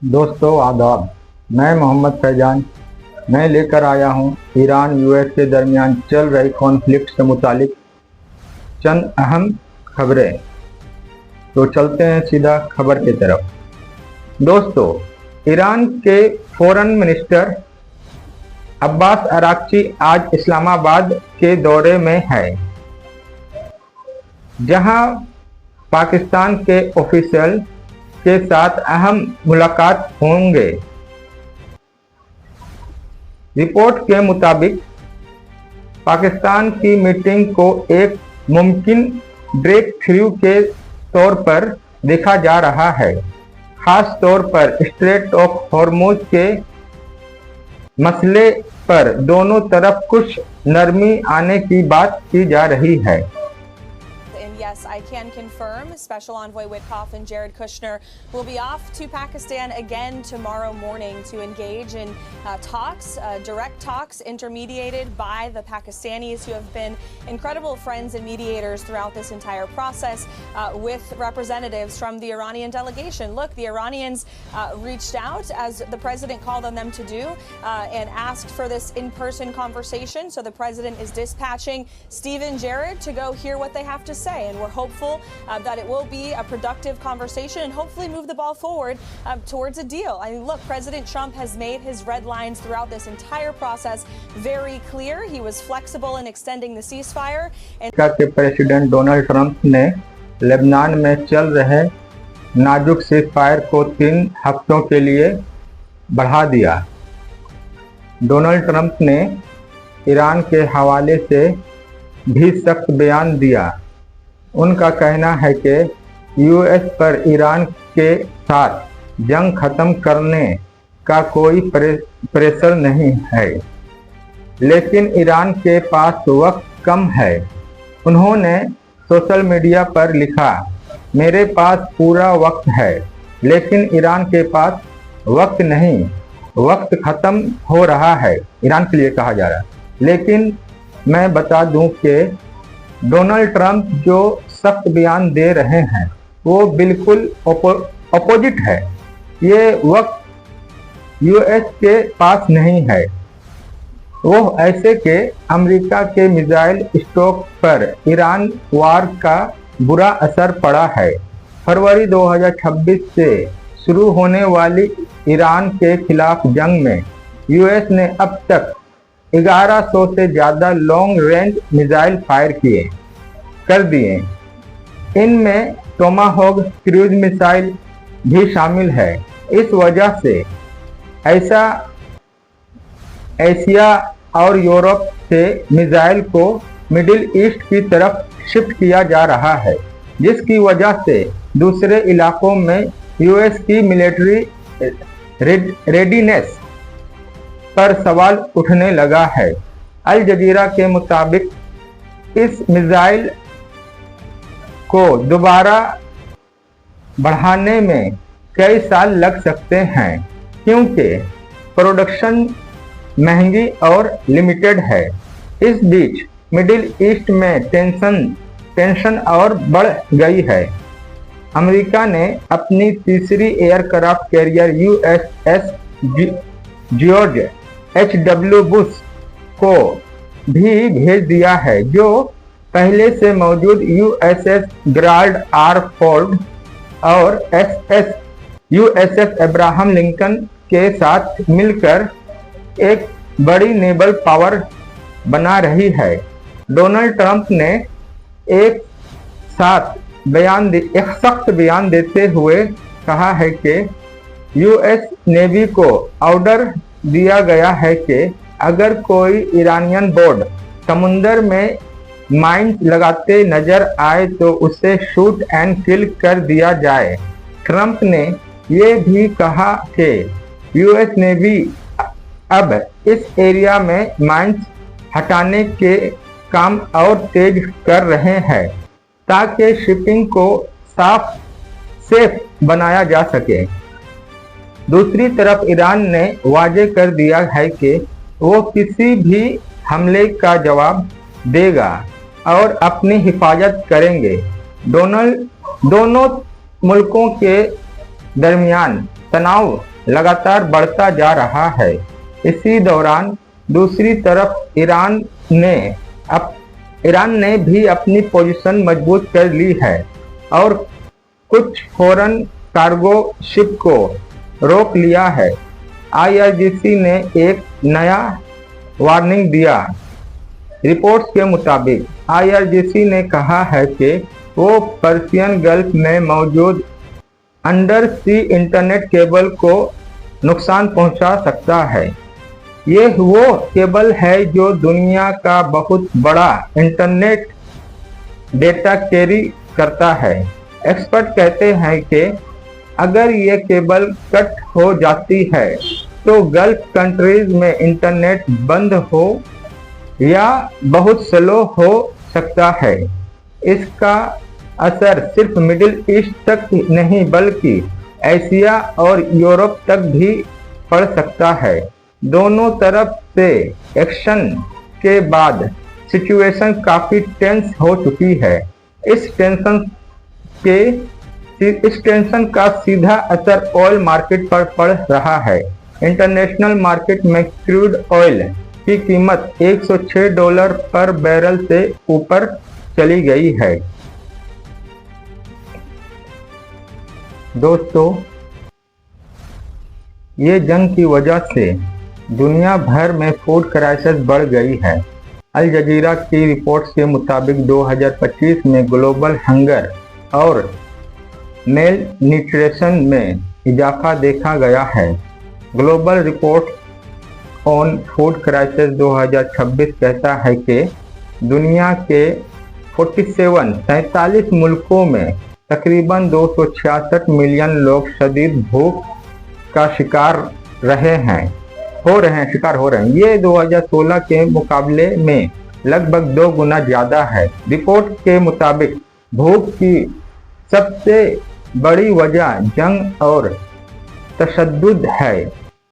दोस्तों आदाब। मैं मोहम्मद फैजान। मैं लेकर आया हूं ईरान यूएस के दरमियान चल रही कॉन्फ्लिक्ट से मुतालिक चंद अहम खबरें। तो चलते हैं सीधा खबर की तरफ। दोस्तों, ईरान के फॉरेन मिनिस्टर अब्बास अराक्ची आज इस्लामाबाद के दौरे में है, जहां पाकिस्तान के ऑफिशियल के साथ अहम मुलाकात होंगे। रिपोर्ट के मुताबिक पाकिस्तान की मीटिंग को एक मुमकिन ब्रेक थ्रू के तौर पर देखा जा रहा है, खास तौर पर स्ट्रेट ऑफ हॉर्मुज के मसले पर दोनों तरफ कुछ नरमी आने की बात की जा रही है। Yes, I can confirm Special Envoy Witkoff and Jared Kushner will be off to Pakistan again tomorrow morning to engage in direct talks intermediated by the Pakistanis, who have been incredible friends and mediators throughout this entire process, with representatives from the Iranian delegation. Look, the Iranians reached out, as the president called on them to do, and asked for this in-person conversation. So the president is dispatching Steve and Jared to go hear what they have to say. And we're hopeful that it will be a productive conversation and hopefully move the ball forward towards a deal. I mean, look, President Trump has made his red lines throughout this entire process very clear. He was flexible in extending the ceasefire. America के president Donald Trump ने Lebanon में चल रहे नाजुक ceasefire को 3 हफ्तों के लिए बढ़ा दिया। डोनाल्ड ट्रंप ने ईरान के हवाले से भी सख्त बयान दिया। उनका कहना है कि यूएस पर ईरान के साथ जंग खत्म करने का कोई प्रेशर नहीं है, लेकिन ईरान के पास वक्त कम है। उन्होंने सोशल मीडिया पर लिखा, मेरे पास पूरा वक्त है, लेकिन ईरान के पास वक्त नहीं, वक्त खत्म हो रहा है। ईरान के लिए कहा जा रहा है। लेकिन मैं बता दूं कि डोनाल्ड ट्रंप जो सख्त बयान दे रहे हैं वो बिल्कुल अपोजिट है। ये वक्त यूएस के पास नहीं है। वो ऐसे के अमेरिका के मिसाइल स्टॉक पर ईरान वार का बुरा असर पड़ा है। फरवरी 2026 से शुरू होने वाली ईरान के खिलाफ जंग में यूएस ने अब तक 1100 से ज़्यादा लॉन्ग रेंज मिसाइल फायर कर दिए। इनमें टोमाहोक क्रूज मिसाइल भी शामिल है। इस वजह से एशिया और यूरोप से मिसाइल को मिडिल ईस्ट की तरफ शिफ्ट किया जा रहा है, जिसकी वजह से दूसरे इलाकों में यूएस की मिलिट्री रेडीनेस पर सवाल उठने लगा है। अल जजीरा के मुताबिक इस मिसाइल को दोबारा बढ़ाने में कई साल लग सकते हैं, क्योंकि प्रोडक्शन महंगी और लिमिटेड है। इस बीच मिडिल ईस्ट में टेंशन और बढ़ गई है। अमेरिका ने अपनी तीसरी aircraft carrier USS George H.W. Bush को भी भेज दिया है, जो पहले से मौजूद यूएसएस गेराल्ड आर फोर्ड और यूएसएस अब्राहम लिंकन के साथ मिलकर एक बड़ी नेवल पावर बना रही है। डोनाल्ड ट्रंप ने एक सख्त बयान देते हुए कहा है कि यूएस नेवी को ऑर्डर दिया गया है कि अगर कोई ईरानियन बोर्ड समुंदर में माइंस लगाते नजर आए तो उसे शूट एंड किल कर दिया जाए। ट्रंप ने यह भी कहा कि यूएस नेवी अब इस एरिया में माइंस हटाने के काम और तेज कर रहे हैं, ताकि शिपिंग को सेफ बनाया जा सके। दूसरी तरफ ईरान ने वाजे कर दिया है कि वो किसी भी हमले का जवाब देगा और अपनी हिफाजत करेंगे। दोनों मुल्कों के दरमियान तनाव लगातार बढ़ता जा रहा है। इसी दौरान दूसरी तरफ ईरान ने भी अपनी पोजीशन मजबूत कर ली है और कुछ फॉरेन कार्गो शिप को रोक लिया है। IRGC ने एक नया वार्निंग दिया। रिपोर्ट्स के मुताबिक IRGC ने कहा है कि वो पर्शियन गल्फ में मौजूद अंडर सी इंटरनेट केबल को नुकसान पहुंचा सकता है। ये वो केबल है जो दुनिया का बहुत बड़ा इंटरनेट डेटा कैरी करता है। एक्सपर्ट कहते हैं कि अगर ये केबल कट हो जाती है तो गल्फ कंट्रीज में इंटरनेट बंद हो या बहुत स्लो हो सकता है। इसका असर सिर्फ मिडिल ईस्ट तक नहीं बल्कि एशिया और यूरोप तक भी पड़ सकता है। दोनों तरफ से एक्शन के बाद सिचुएशन काफी टेंस हो चुकी है। इस टेंशन का सीधा असर ऑयल मार्केट पर पड़ रहा है। इंटरनेशनल मार्केट में क्रूड ऑयल की कीमत $106 पर बैरल से ऊपर चली गई है। दोस्तों, ये जंग की वजह से दुनिया भर में फूड क्राइसिस बढ़ गई है। अल जजीरा की रिपोर्ट्स के मुताबिक 2025 में ग्लोबल हंगर और मेल न्यूट्रिशन में इजाफा देखा गया है। Global report on food crisis 2026 कहता है कि दुनिया के 47 मुल्कों में तकरीबन 266 मिलियन लोग शदीद भूख का शिकार हो रहे हैं। ये 2016 के मुकाबले में लगभग 2 गुना ज्यादा है। रिपोर्ट के मुताबिक भूख की सबसे बड़ी वजह जंग और तशद्दुद है।